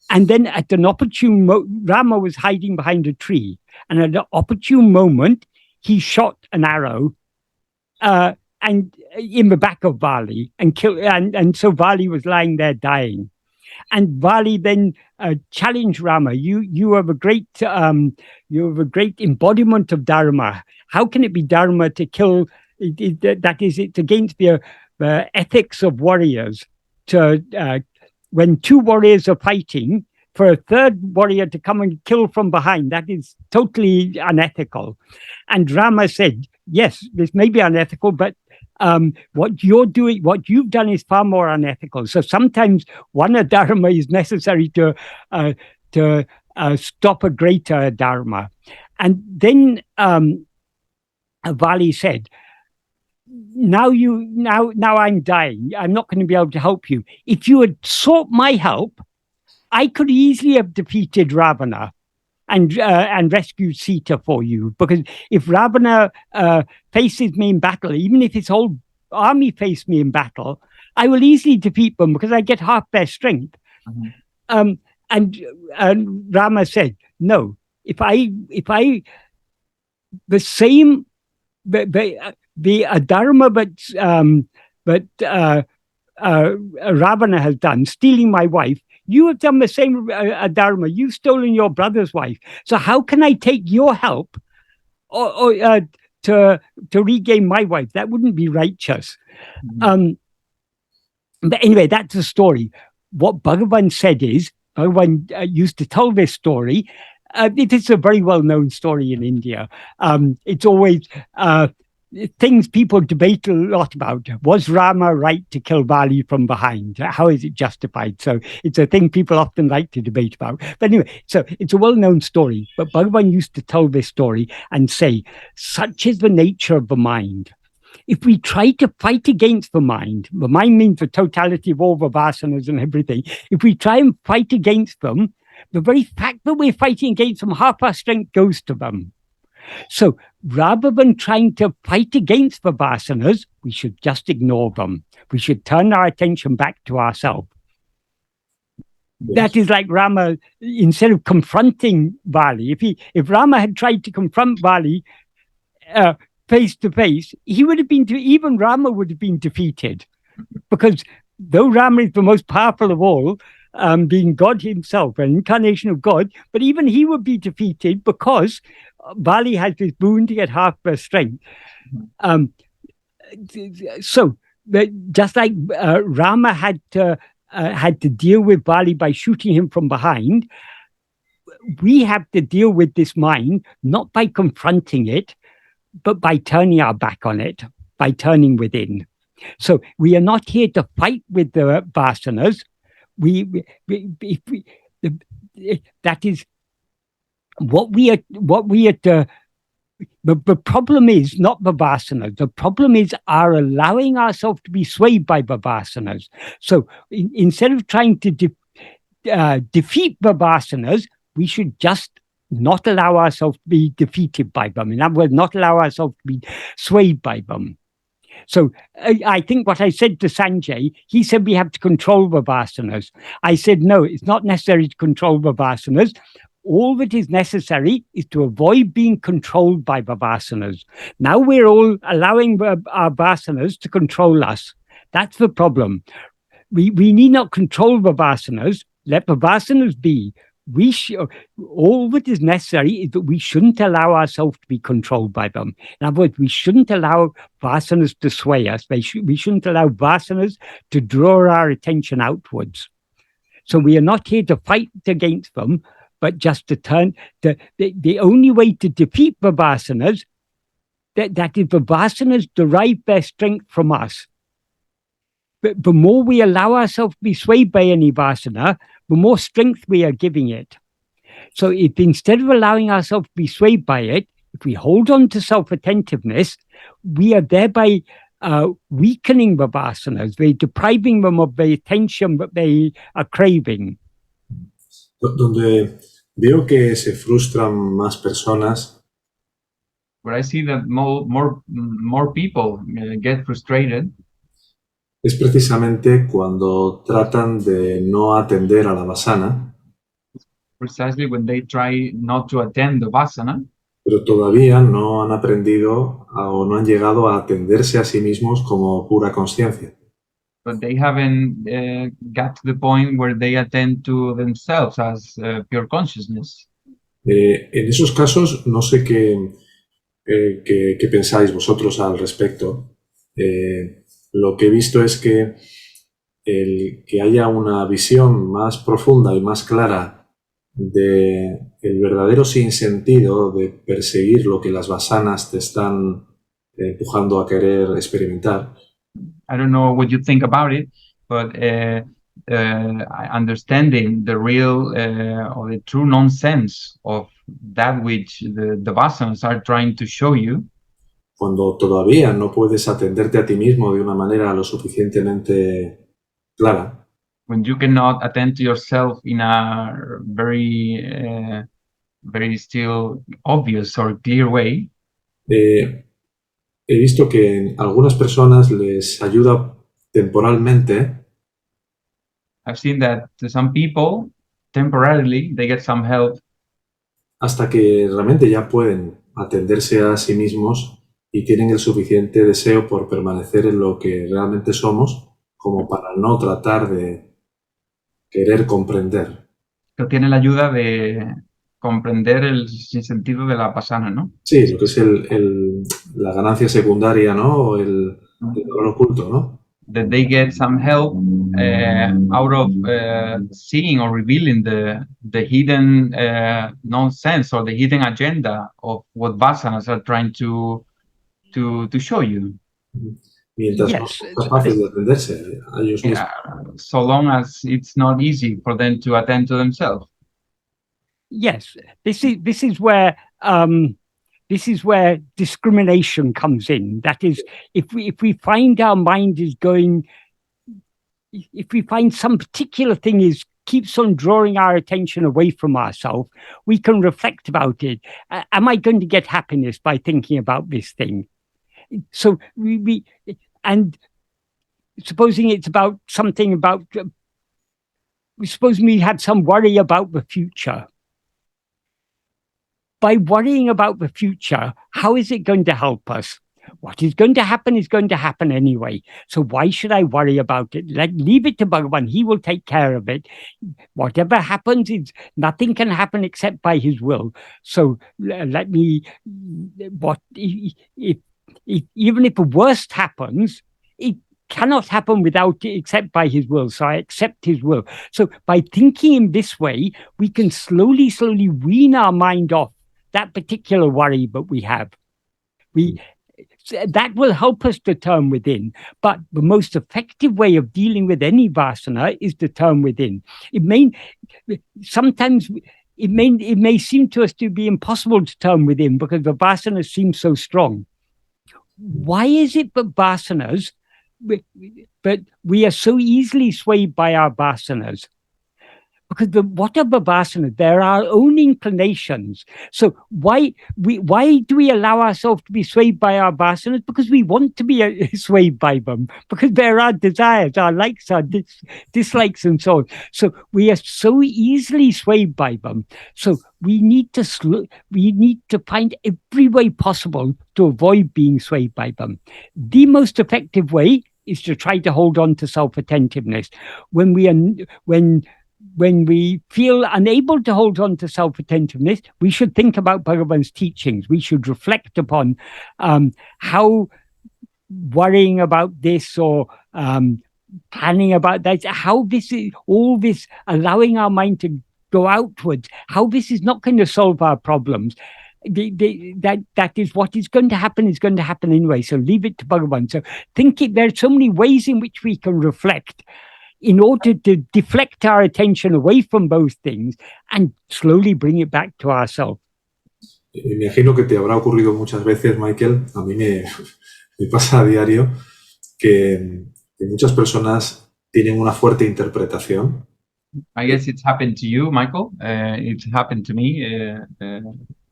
And then at an opportune Rama was hiding behind a tree, and at an opportune moment he shot an arrow and in the back of Bali and killed, and so Bali was lying there dying. And Bali then challenged Rama, you have a great embodiment of dharma. How can it be dharma to kill? That is, it's against the ethics of warriors to when 2 warriors are fighting, for a third warrior to come and kill from behind. That is totally unethical. And Rama said, "Yes, this may be unethical, but what you've done is far more unethical. So sometimes one dharma is necessary to stop a greater dharma." And then Bali said, now I'm dying. I'm not going to be able to help you. If you had sought my help, I could easily have defeated Ravana and rescued Sita for you. Because if Ravana faces me in battle, even if his whole army face me in battle, I will easily defeat them because I get half their strength. Mhm. And Rama said, no, if I the same the adharma but Ravana has done, stealing my wife, you have done the same adharma. You've stolen your brother's wife. So how can I take your help or to regain my wife? That wouldn't be righteous. Mhm. But anyway, that's the story. What Bhagavan said is, Bhagavan used to tell this story. It is a very well-known story in India. It's always things people debate a lot about. Was Rama right to kill Bali from behind? How is it justified? So it's a thing people often like to debate about. But anyway, so it's a well-known story. But Bhagavan used to tell this story and say, such is the nature of the mind. If we try to fight against the mind means the totality of all the vasanas and everything. If we try and fight against them, the very fact that we're fighting against them, half our strength goes to them. So rather than trying to fight against the vasanas, we should just ignore them. We should turn our attention back to ourselves. Yes. That is like Rama, instead of confronting Bali, if Rama had tried to confront Bali face to face, he would have been, even Rama would have been defeated. Because though Rama is the most powerful of all, being God himself, an incarnation of God, but even he would be defeated because Bali has this boon to get half their strength. So just like Rama had to deal with Bali by shooting him from behind, we have to deal with this mind not by confronting it, but by turning our back on it, by turning within. So we are not here to fight with the vasanas. That is what we are to. The problem is not the vasanas. The problem is our allowing ourselves to be swayed by the vasanas. So instead of trying to defeat the vasanas, we should just not allow ourselves to be defeated by them. In other words, not allow ourselves to be swayed by them. So I think what I said to Sanjay, he said we have to control the vasanas. I said, no, it's not necessary to control the vasanas. All that is necessary is to avoid being controlled by the vasanas. Now we're all allowing our vasanas to control us. That's the problem. We need not control the vasanas. Let the vasanas be. All that is necessary is that we shouldn't allow ourselves to be controlled by them. In other words, we shouldn't allow vasanas to sway us. We shouldn't allow vasanas to draw our attention outwards. So we are not here to fight against them, but just to turn. The only way to defeat the vasanas, that is, the vasanas derive their strength from us. But the more we allow ourselves to be swayed by any vasana, the more strength we are giving it. So if instead of allowing ourselves to be swayed by it, if we hold on to self-attentiveness, we are thereby weakening the vasanas. We're depriving them of the attention that they are craving. Donde veo que se frustran más personas. Where I see that more people get frustrated. Es precisamente cuando tratan de no atender a la vasana. Precisely when they try not to attend the vasana. Pero todavía no han aprendido o no han llegado a atenderse a sí mismos como pura conciencia. But they haven't got to the point where they attend to themselves as pure consciousness. En esos casos, no sé qué pensáis vosotros al respecto. Lo que he visto es que que haya una visión más profunda y más clara de el verdadero sinsentido de perseguir lo que las vasanas te están empujando a querer experimentar. I don't know what you think about it, but understanding the real or the true nonsense of that which the vasanas are trying to show you. cuando todavía no puedes atenderte a ti mismo de una manera lo suficientemente clara, when you cannot attend to yourself in a very still obvious or clear way, he visto que en algunas personas les ayuda temporalmente I've seen that to some people, temporarily, they get some help hasta que realmente ya pueden atenderse a sí mismos y tienen el suficiente deseo por permanecer en lo que realmente somos como para no tratar de querer comprender. que tienen la ayuda de comprender el sinsentido de la pasana, ¿no? Sí, lo que es la ganancia secundaria, ¿no? O el valor oculto, ¿no? That they get some help out of seeing or revealing the hidden nonsense or the hidden agenda of what vasanas are trying to show you. Mientras no Yes, son capaces de atenderse a ellos mismos. So long as it's not easy for them to attend to themselves. yes. This is where discrimination comes in. That is, if we find our mind is going, if we find some particular thing keeps on drawing our attention away from ourselves, we can reflect about it. Am I going to get happiness by thinking about this thing? So and supposing it's about something about, supposing we had some worry about the future. By worrying about the future, how is it going to help us? What is going to happen anyway. So why should I worry about it? Leave it to Bhagavan. He will take care of it. Whatever happens, nothing can happen except by his will. So let me, even if the worst happens, it cannot happen except by his will. So I accept his will. So by thinking in this way, we can slowly wean our mind off that particular worry that we have. That will help us to turn within. But the most effective way of dealing with any vasana is to turn within. Sometimes it may seem to us to be impossible to turn within because the vasanas seem so strong. Why is it that vasanas, but we are so easily swayed by our vasanas? Because what are the vasanas? They're our own inclinations. So why do we allow ourselves to be swayed by our vasanas? Because we want to be swayed by them. Because they're our desires, our likes, our dislikes, and so on. So we are so easily swayed by them. So we need to find every way possible to avoid being swayed by them. The most effective way is to try to hold on to self-attentiveness. When we feel unable to hold on to self-attentiveness, we should think about Bhagavan's teachings. We should reflect upon how worrying about this or planning about that, how this is all this allowing our mind to go outwards, how this is not going to solve our problems. That is what is going to happen anyway. So leave it to Bhagavan. So there are so many ways in which we can reflect in order to deflect our attention away from those things and slowly bring it back to ourselves. Me imagino que te habrá ocurrido muchas veces, Michael, a mí me pasa a diario, que muchas personas tienen una fuerte interpretación. I guess it's happened to you, Michael. It's happened to me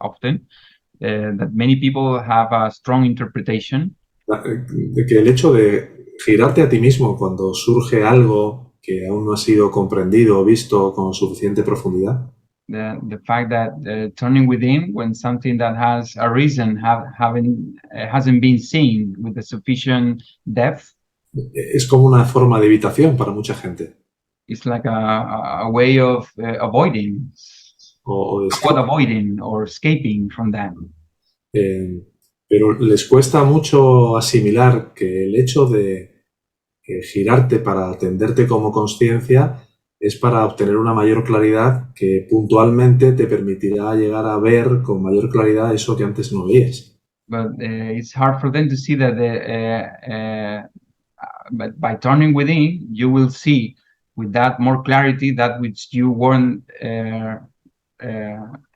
often, that many people have a strong interpretation. De que el hecho de girarte a ti mismo cuando surge algo que aún no ha sido comprendido o visto con suficiente profundidad. The fact that turning within when something that has a reason hasn't been seen with the sufficient depth. Es como una forma de evitación para mucha gente. It's like a way of avoiding, avoiding or escaping from that. Pero les cuesta mucho asimilar que el hecho de girarte para atenderte como consciencia es para obtener una mayor claridad que puntualmente te permitirá llegar a ver con mayor claridad eso que antes no veías. But it's hard for them to see that but by turning within, you will see with that more clarity that which you weren't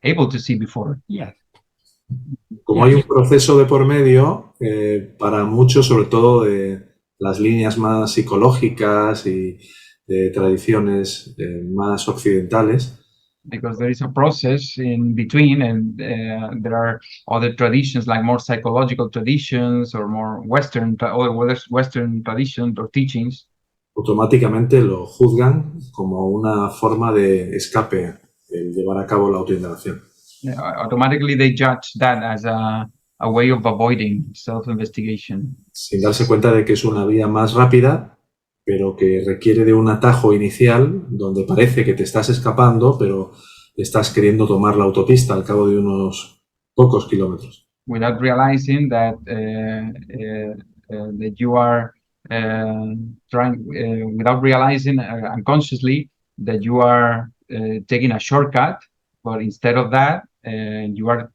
able to see before. Yeah. Como hay un proceso de por medio, para muchos, sobre todo de las líneas más psicológicas y de tradiciones más occidentales, because there is a process in between, and there are other traditions like more psychological traditions or more Western traditions or teachings. automáticamente lo juzgan como una forma de escape, el llevar a cabo la autoindagación. Automatically they judge that as a way of avoiding self-investigation. Sin darse cuenta de que es una vía más rápida, pero que requiere de un atajo inicial donde parece que te estás escapando, pero estás queriendo tomar la autopista al cabo de unos pocos kilómetros. Without realizing that that you are trying, without realizing unconsciously that you are taking a shortcut, but instead of that, you are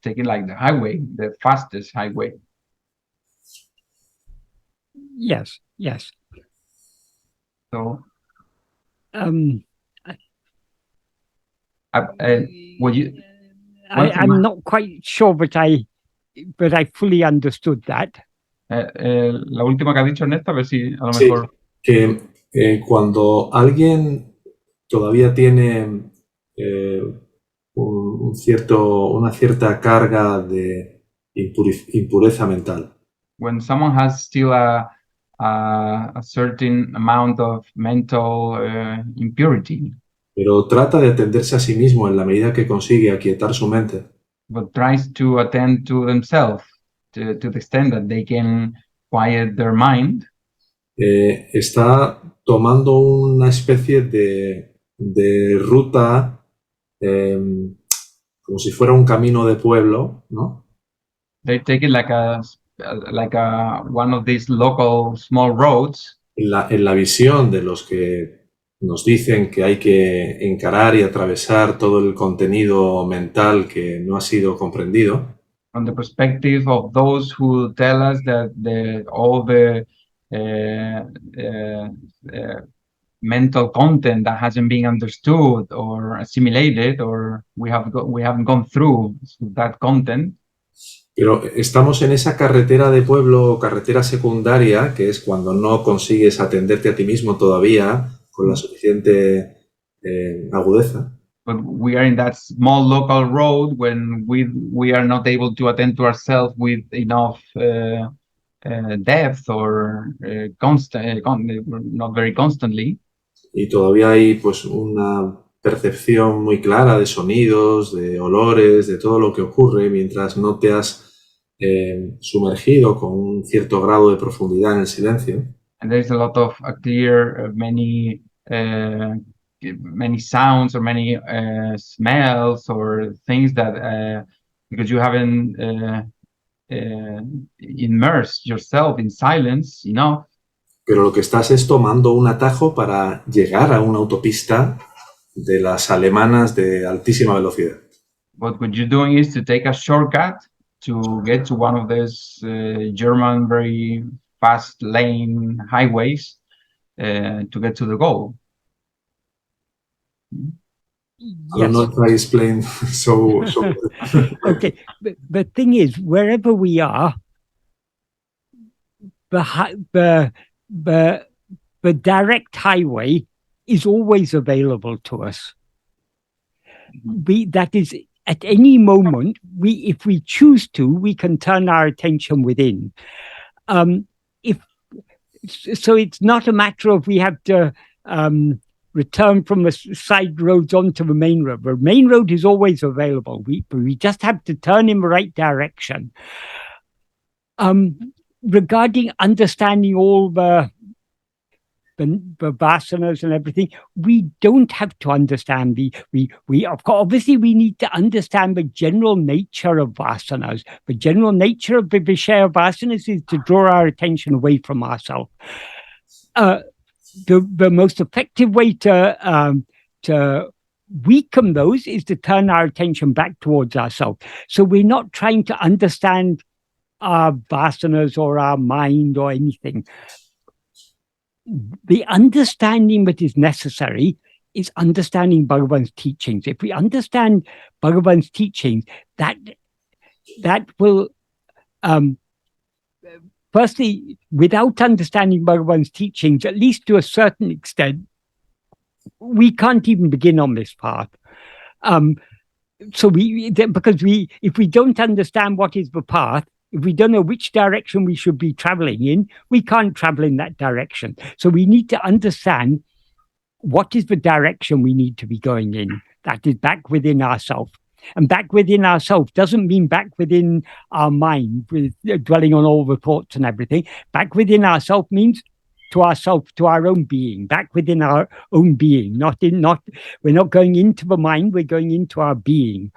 taking like the highway, the fastest highway. Yes, yes. So, Um, would you? I'm not quite sure, but I fully understood that. La última que ha dicho Ernesto, a ver si a lo Sí, mejor. que cuando alguien todavía tiene una cierta carga de impureza mental, When someone has still a certain amount of mental impurity, pero trata de atenderse a sí mismo en la medida que consigue aquietar su mente, but tries to attend to themselves to the extent that they can quiet their mind, está tomando una especie de ruta como si fuera un camino de pueblo, ¿no? they take it like one of these local small roads, En la visión de los que nos dicen que hay que encarar y atravesar todo el contenido mental que no ha sido comprendido. from the perspective of those who tell us that all the mental content that hasn't been understood or assimilated, or we haven't gone through that content. Pero estamos en esa carretera de pueblo o carretera secundaria, que es cuando no consigues atenderte a ti mismo todavía con la suficiente agudeza. But we are in that small local road when we are not able to attend to ourselves with enough depth or not very constantly. Y todavía hay pues una percepción muy clara de sonidos, de olores, de todo lo que ocurre mientras no te has sumergido con un cierto grado de profundidad en el silencio. And there's a lot of clear, many sounds or many smells or things that because you haven't immersed yourself in silence enough. Pero lo que estás es tomando un atajo para llegar a una autopista de las alemanas de altísima velocidad. But what you're doing is to take a shortcut to get to one of these German very fast lane highways to get to the goal. I don't know if I explained so. Okay, but the thing is, wherever we are, the direct highway is always available to us. That is, at any moment, if we choose to, we can turn our attention within. So it's not a matter of we have to return from the side roads onto the main road. The main road is always available. We just have to turn in the right direction. Regarding understanding all the vasanas and everything, we don't have to understand we of course, obviously we need to understand the general nature of vasanas. The general nature of the Vishaya vasanas is to draw our attention away from ourselves. The most effective way to weaken those is to turn our attention back towards ourselves. So we're not trying to understand our vasanas or our mind or anything. The understanding that is necessary is understanding Bhagavan's teachings. If we understand Bhagavan's teachings, that that will, firstly, without understanding Bhagavan's teachings, at least to a certain extent, we can't even begin on this path. So if we don't understand what is the path, if we don't know which direction we should be traveling in, we can't travel in that direction. So we need to understand what is the direction we need to be going in. That is back within ourselves. And back within ourselves doesn't mean back within our mind, with dwelling on all the thoughts and everything. Back within ourselves means to ourselves, to our own being, back within our own being. We're not going into the mind, we're going into our being.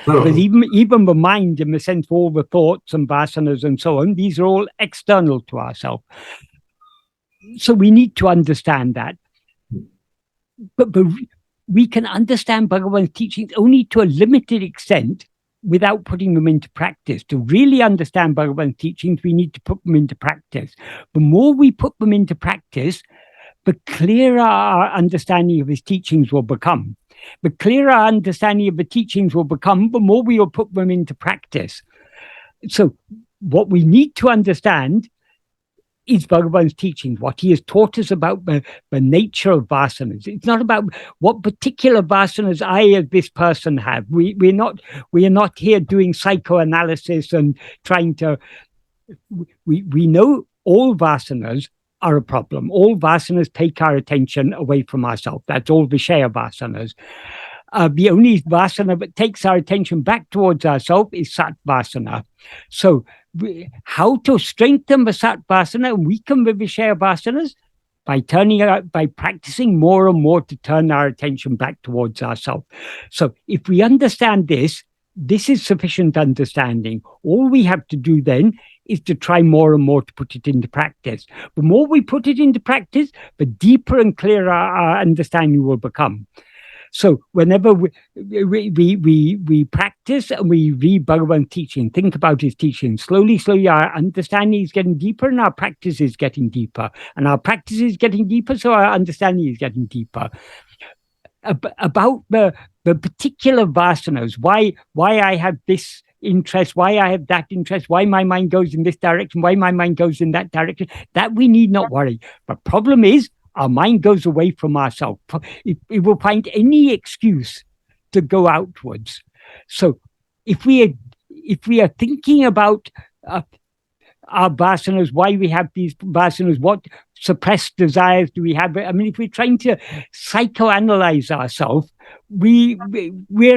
Claro. Because even the mind, in the sense of all the thoughts and vasanas and so on, these are all external to ourselves. So we need to understand that. But we can understand Bhagavan's teachings only to a limited extent without putting them into practice. To really understand Bhagavan's teachings, we need to put them into practice. The more we put them into practice, the clearer our understanding of his teachings will become. The clearer our understanding of the teachings will become, the more we will put them into practice. So what we need to understand is Bhagavan's teachings, what he has taught us about the nature of vasanas. It's not about what particular vasanas I as this person have. We are not here doing psychoanalysis and trying to, we know all vasanas are a problem. All vasanas take our attention away from ourselves. That's all Vishaya vasanas. The only vasana that takes our attention back towards ourselves is Sat Vasana. So how to strengthen the Sat Vasana and weaken the Vishaya vasanas? By practicing more and more to turn our attention back towards ourselves. So if we understand this is sufficient understanding. All we have to do then is to try more and more to put it into practice. The more we put it into practice, the deeper and clearer our understanding will become. So whenever we practice and we read Bhagavan's teaching, think about his teaching, slowly our understanding is getting deeper and our practice is getting deeper. And our practice is getting deeper, so our understanding is getting deeper. About the particular vasanas, why I have this interest, why I have that interest, why my mind goes in this direction, why my mind goes in that direction, that we need not worry. The problem is, our mind goes away from ourselves. It will find any excuse to go outwards. So if we are thinking about our vasanas, why we have these vasanas, what suppressed desires do we have? I mean, if we're trying to psychoanalyze ourselves, we're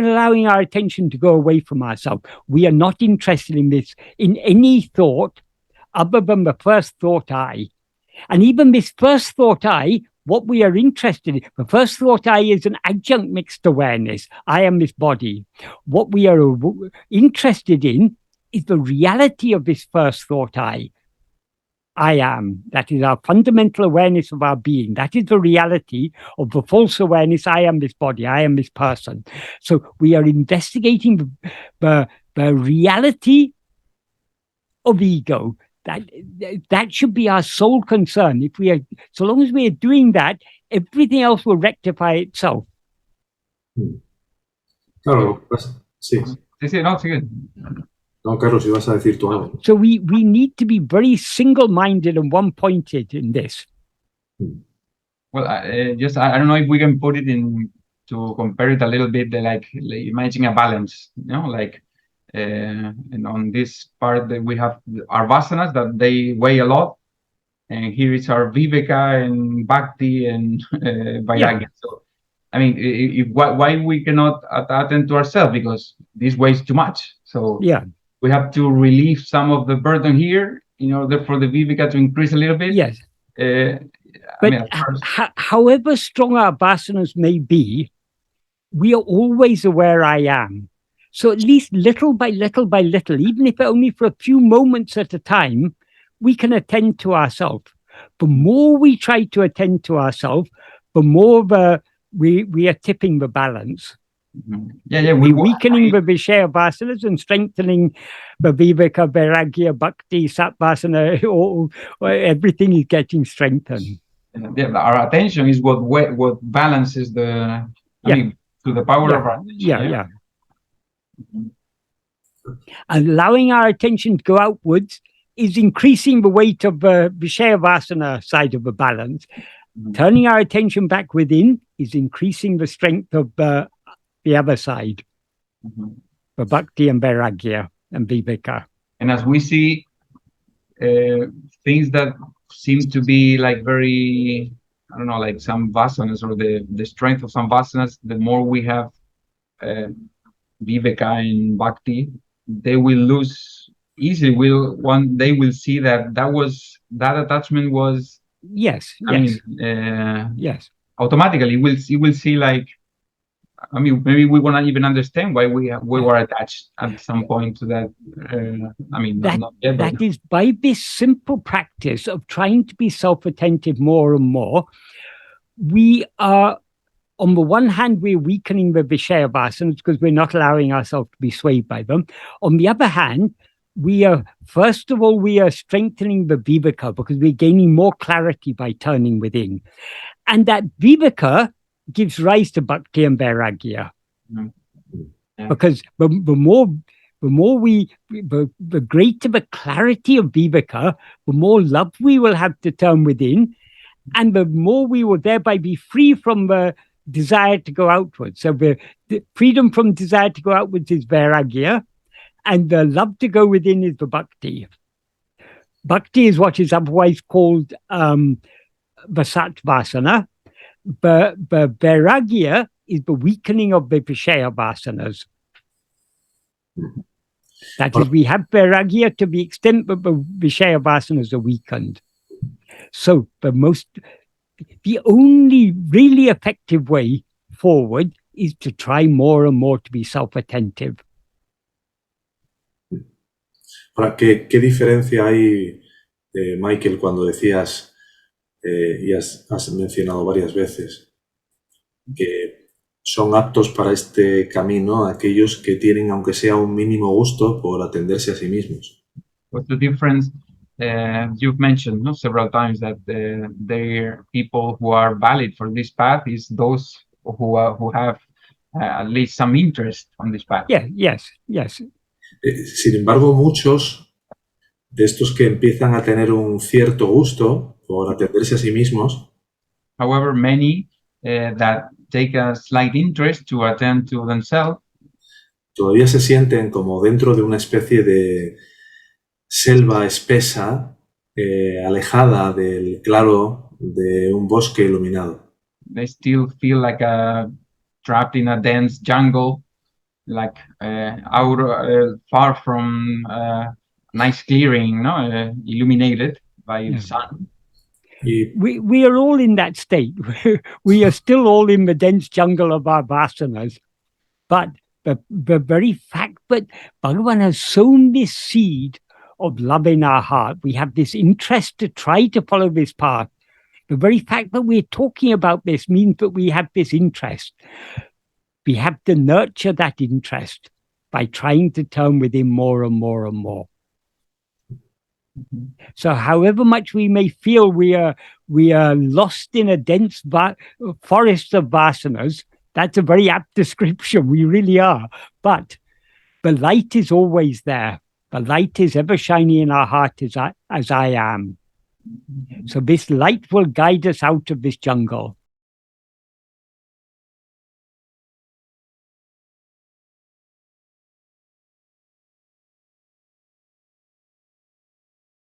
allowing our attention to go away from ourselves. We are not interested in this, in any thought other than the first thought I. And even this first thought I, what we are interested in, the first thought I is an adjunct mixed awareness. I am this body. What we are interested in is the reality of this first thought I am. That is our fundamental awareness of our being. That is the reality of the false awareness. I am this body. I am this person. So we are investigating the reality of ego. That should be our sole concern. So long as we are doing that, everything else will rectify itself. Claro, sí. Sí, no, sigue. No, Carlos, ibas a decir tú algo. So we need to be very single-minded and one-pointed in this. Well, I don't know if we can put it in to compare it a little bit, like managing a balance, like. And on this part that we have our vasanas that they weigh a lot, and here is our viveka and bhakti and vairagya. Yeah. So, I mean, why we cannot attend to ourselves, because this weighs too much. So yeah, we have to relieve some of the burden here in order for the viveka to increase a little bit. Yes. But however strong our vasanas may be, we are always aware I am. So at least little by little by little, even if only for a few moments at a time, we can attend to ourselves. The more we try to attend to ourselves, the more we are tipping the balance. Mm-hmm. Yeah. We're weakening the Vishaya vasanas and strengthening the Viveka, Vairagya, Bhakti, Satvasana, or everything is getting strengthened. Yeah, our attention is what balances the, I mean, to the power of our attention. Yeah. Allowing our attention to go outwards is increasing the weight of the Vishaya Vasana side of the balance. Turning our attention back within is increasing the strength of the other side, the bhakti and vairagya and viveka. And as we see things that seem to be like very, I don't know, like some vasanas or the strength of some vasanas, the more we have viveka and bhakti, they will lose easily. They will see that attachment was, yes. Yes, automatically it will see like, I mean, maybe we won't even understand why we were attached at some point to that. Not yet, but that is by this simple practice of trying to be self-attentive more and more, we are, on the one hand, we're weakening the Vishaya Vasanas because we're not allowing ourselves to be swayed by them. On the other hand, we are strengthening the viveka because we're gaining more clarity by turning within. And that viveka gives rise to bhakti and vairagya. Yeah. Because the greater the clarity of viveka, the more love we will have to turn within, and the more we will thereby be free from the desire to go outwards. So the freedom from desire to go outwards is vairagya, and the love to go within is the bhakti. Bhakti is what is otherwise called vasat vasana. The vairagya is the weakening of the Vishaya Vasanas. That is, we have vairagya to the extent that the Vishaya Vasanas are weakened. So the only really effective way forward is to try more and more to be self-attentive. Ahora, ¿qué diferencia hay, Michael, cuando decías, y has mencionado varias veces, que son aptos para este camino aquellos que tienen, aunque sea un mínimo gusto, por atenderse a sí mismos? What's the difference? You've mentioned several times that they're people who are valid for this path is those who have at least some interest on this path. Yeah, yes. Sin embargo, muchos de estos que empiezan a tener un cierto gusto por atenderse a sí mismos, however, many that take a slight interest to attend to themselves, todavía se sienten como dentro de una especie de selva espesa, alejada del claro de un bosque iluminado. They still feel like trapped in a dense jungle, like far from nice clearing, illuminated by the sun. We are all in that state. We are still all in the dense jungle of our vasanas. But the very fact that Bhagavan has sown this seed of love in our heart, we have this interest to try to follow this path. The very fact that we're talking about this means that we have this interest. We have to nurture that interest by trying to turn within more and more and more. So however much we may feel we are lost in a dense forest of vasanas, that's a very apt description, we really are. But the light is always there. The light is ever shining in our heart as I am. So this light will guide us out of this jungle.